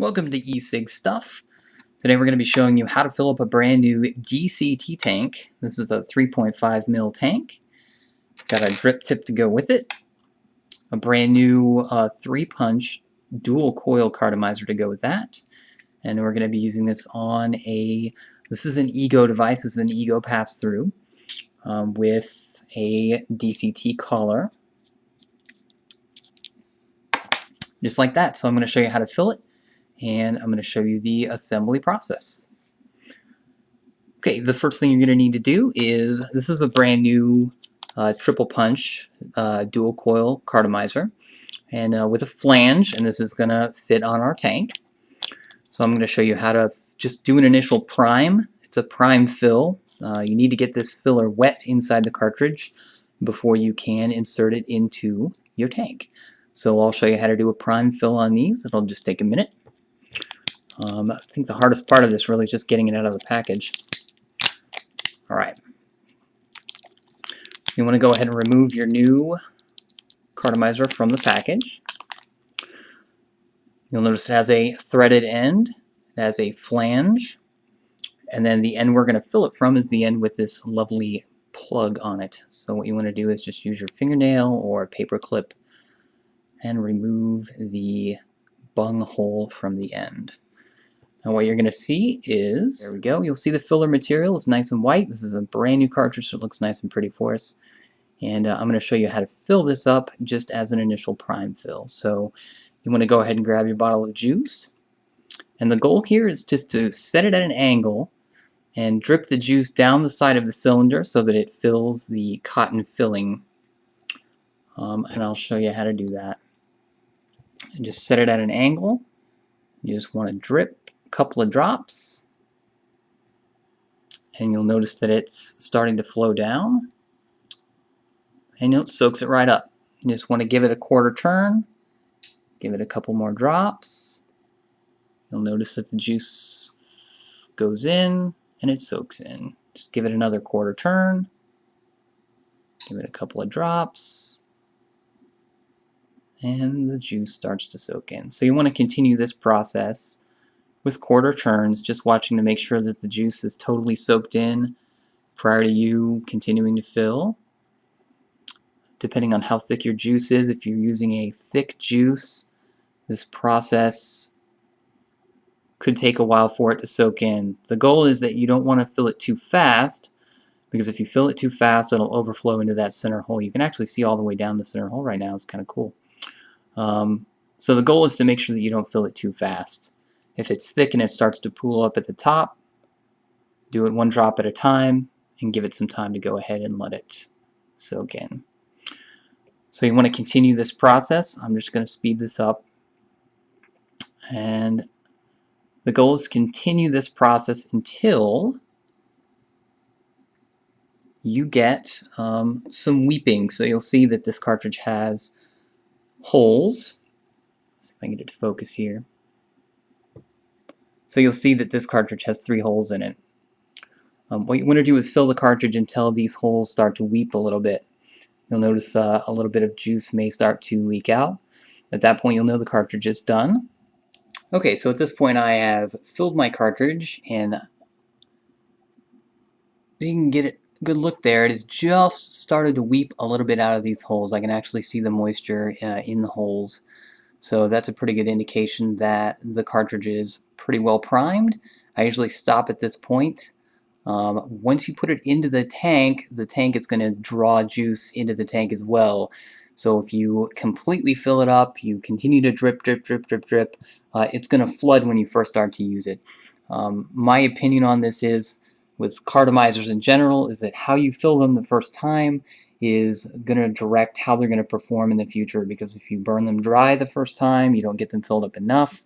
Welcome to Ecigstuff. Today we're going to be showing you how to fill up a brand new DCT tank. This is a 3.5 mil tank. Got a drip tip to go with it. A brand new 3-punch dual coil cartomizer to go with that. And we're going to be using this on this is an ego device. This is an ego pass-through with a DCT collar. Just like that. So I'm going to show you how to fill it. And I'm going to show you the assembly process. Okay, the first thing you're going to need to do is, this is a brand new triple punch dual coil cartomizer, and with a flange, and this is going to fit on our tank. So I'm going to show you how to just do an initial prime. It's a prime fill. You need to get this filler wet inside the cartridge before you can insert it into your tank. So I'll show you how to do a prime fill on these. It'll just take a minute. I think the hardest part of this really is just getting it out of the package. Alright, so you want to go ahead and remove your new cartomizer from the package. You'll notice it has a threaded end, it has a flange, and then the end we're going to fill it from is the end with this lovely plug on it. So what you want to do is just use your fingernail or a paper clip and remove the bung hole from the end. Now what you're going to see is, there we go, you'll see the filler material is nice and white. This is a brand new cartridge, so it looks nice and pretty for us. And I'm going to show you how to fill this up just as an initial prime fill. So you want to go ahead and grab your bottle of juice. And the goal here is just to set it at an angle and drip the juice down the side of the cylinder so that it fills the cotton filling. And I'll show you how to do that. And just set it at an angle. You just want to drip a couple of drops. And you'll notice that it's starting to flow down. And it soaks it right up. You just want to give it a quarter turn, give it a couple more drops. You'll notice that the juice goes in and it soaks in. Just give it another quarter turn, give it a couple of drops, and the juice starts to soak in. So you want to continue this process with quarter turns, just watching to make sure that the juice is totally soaked in prior to you continuing to fill. Depending on how thick your juice is, if you're using a thick juice, this process could take a while for it to soak in. The goal is that you don't want to fill it too fast, because if you fill it too fast, it'll overflow into that center hole. You can actually see all the way down the center hole right now. It's kind of cool. So the goal is to make sure that you don't fill it too fast. If it's thick and it starts to pool up at the top, do it one drop at a time and give it some time to go ahead and let it soak in. So you want to continue this process. I'm just going to speed this up. And the goal is to continue this process until you get some weeping. So you'll see that this cartridge has holes. Let's see if I can get it to focus here. So you'll see that this cartridge has 3 holes in it. What you want to do is fill the cartridge until these holes start to weep a little bit. You'll notice a little bit of juice may start to leak out. At that point, you'll know the cartridge is done. Okay, so at this point I have filled my cartridge, and you can get a good look there. It has just started to weep a little bit out of these holes. I can actually see the moisture in the holes. So that's a pretty good indication that the cartridge is pretty well primed. I usually stop at this point. Once you put it into the tank is going to draw juice into the tank as well. So if you completely fill it up, you continue to drip, drip, drip, drip, drip, it's going to flood when you first start to use it. My opinion on this is, with cartomizers in general, is that how you fill them the first time is going to direct how they're going to perform in the future, because if you burn them dry the first time, you don't get them filled up enough,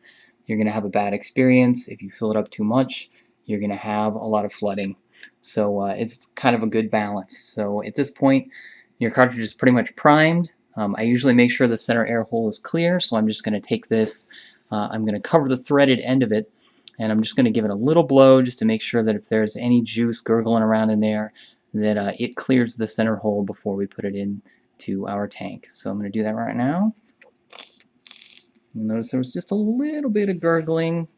you're going to have a bad experience. If you fill it up too much, you're going to have a lot of flooding. So it's kind of a good balance. So at this point, your cartridge is pretty much primed. I usually make sure the center air hole is clear, so I'm just going to take this, I'm going to cover the threaded end of it, and I'm just going to give it a little blow just to make sure that if there's any juice gurgling around in there, that it clears the center hole before we put it into our tank. So I'm going to do that right now. You'll notice there was just a little bit of gurgling.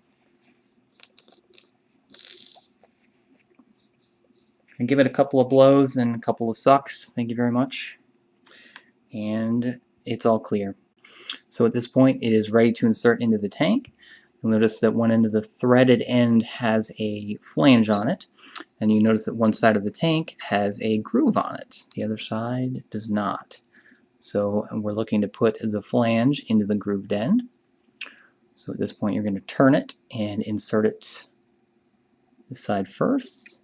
And give it a couple of blows and a couple of sucks. Thank you very much. And it's all clear. So at this point, it is ready to insert into the tank. You'll notice that one end of the threaded end has a flange on it, and you notice that one side of the tank has a groove on it. The other side does not. So we're looking to put the flange into the grooved end. So at this point, you're going to turn it and insert it this side first.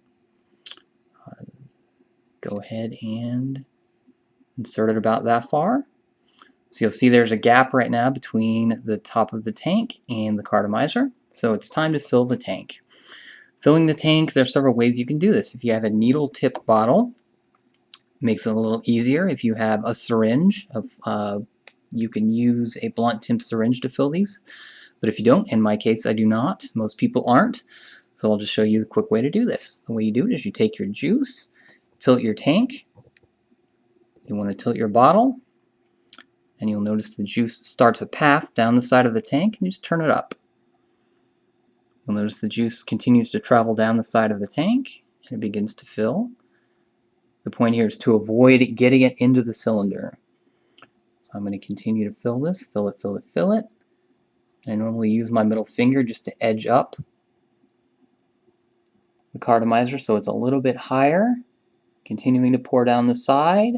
Go ahead and insert it about that far. So you'll see there's a gap right now between the top of the tank and the cartomizer. So it's time to fill the tank. Filling the tank, there are several ways you can do this. If you have a needle tip bottle, it makes it a little easier. If you have a syringe, you can use a blunt tip syringe to fill these. But if you don't, in my case I do not, most people aren't, so I'll just show you the quick way to do this. The way you do it is you take your juice, tilt your tank, you want to tilt your bottle, and you'll notice the juice starts a path down the side of the tank, and you just turn it up. You'll notice the juice continues to travel down the side of the tank, and it begins to fill. The point here is to avoid getting it into the cylinder. So I'm going to continue to fill this, fill it, fill it, fill it. And I normally use my middle finger just to edge up the cartomizer so it's a little bit higher, continuing to pour down the side.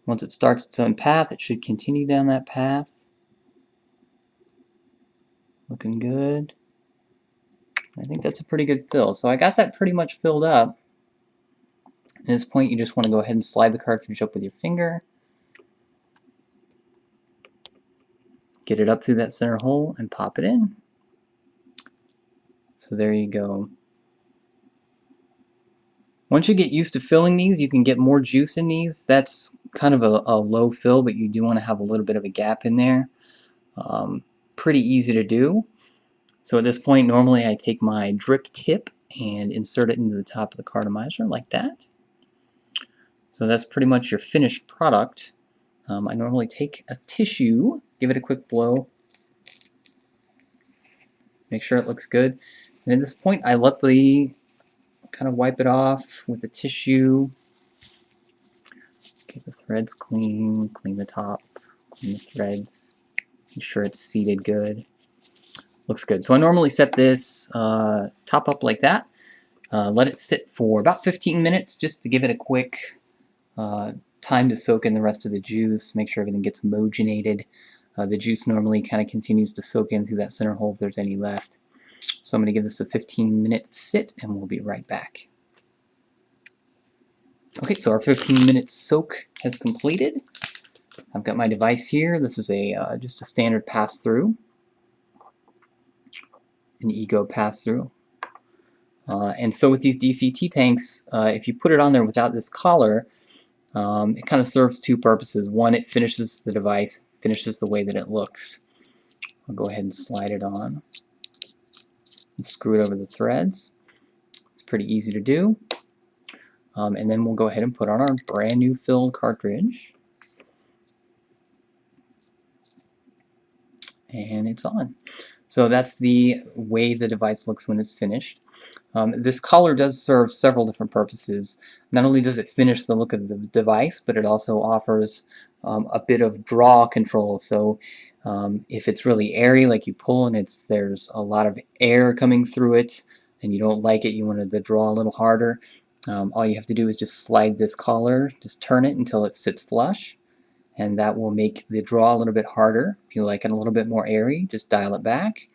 Once it starts its own path, it should continue down that path. Looking good. I think that's a pretty good fill. So I got that pretty much filled up. At this point, you just want to go ahead and slide the cartridge up with your finger. Get it up through that center hole and pop it in. So there you go. Once you get used to filling these, you can get more juice in these. That's kind of a low fill, but you do want to have a little bit of a gap in there. Pretty easy to do. So at this point, normally I take my drip tip and insert it into the top of the cartomizer like that. So that's pretty much your finished product. I normally take a tissue, give it a quick blow, make sure it looks good. And at this point, I let the kind of wipe it off with the tissue. Get the threads clean, clean the top, clean the threads, make sure it's seated good. Looks good. So I normally set this top up like that. Let it sit for about 15 minutes just to give it a quick time to soak in the rest of the juice, make sure everything gets homogenated. The juice normally kind of continues to soak in through that center hole if there's any left. So I'm going to give this a 15-minute sit and we'll be right back. Okay, so our 15-minute soak has completed. I've got my device here. This is just a standard pass-through, an Ego pass-through. And so with these DCT tanks, if you put it on there without this collar, it kind of serves two purposes. One, it finishes the device, finishes the way that it looks. I'll go ahead and slide it on and screw it over the threads. It's pretty easy to do. And then we'll go ahead and put on our brand new filled cartridge. And it's on. So that's the way the device looks when it's finished. This collar does serve several different purposes. Not only does it finish the look of the device, but it also offers a bit of draw control. So if it's really airy, like you pull and there's a lot of air coming through it, and you don't like it, you want to draw a little harder, all you have to do is just slide this collar, just turn it until it sits flush, and that will make the draw a little bit harder. If you like it a little bit more airy, just dial it back.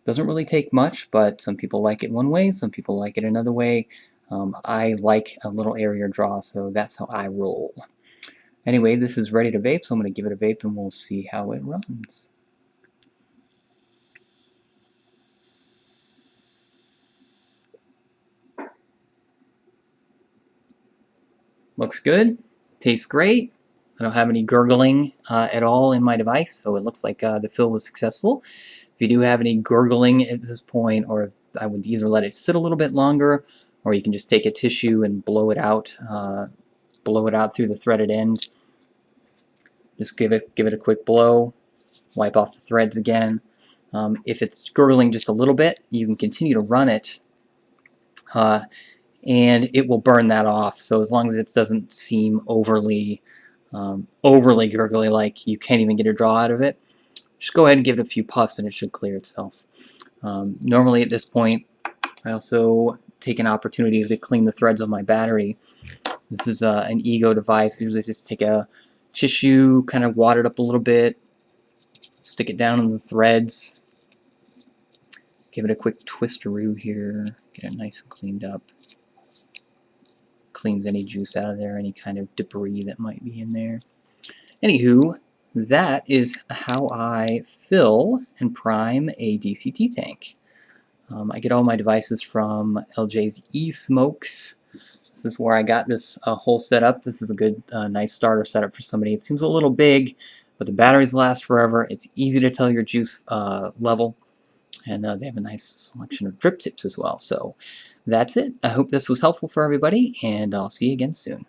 Doesn't really take much, but some people like it one way, some people like it another way. I like a little airier draw, so that's how I roll. Anyway, this is ready to vape, so I'm going to give it a vape and we'll see how it runs. Looks good, tastes great. I don't have any gurgling at all in my device, so it looks like the fill was successful. If you do have any gurgling at this point, or I would either let it sit a little bit longer, or you can just take a tissue and blow it out through the threaded end. Just give it a quick blow. Wipe off the threads again. If it's gurgling just a little bit, you can continue to run it, and it will burn that off. So as long as it doesn't seem overly gurgly, like you can't even get a draw out of it, just go ahead and give it a few puffs and it should clear itself. Normally at this point, I also take an opportunity to clean the threads of my battery. This is an Ego device. I usually just take a tissue, kind of wad it up a little bit, stick it down in the threads, give it a quick twisteroo here, get it nice and cleaned up. Cleans any juice out of there, any kind of debris that might be in there. Anywho, that is how I fill and prime a DCT tank. I get all my devices from LJ's eSmokes. This is where I got this whole setup. This is a good, nice starter setup for somebody. It seems a little big, but the batteries last forever. It's easy to tell your juice level, and they have a nice selection of drip tips as well. So that's it. I hope this was helpful for everybody, and I'll see you again soon.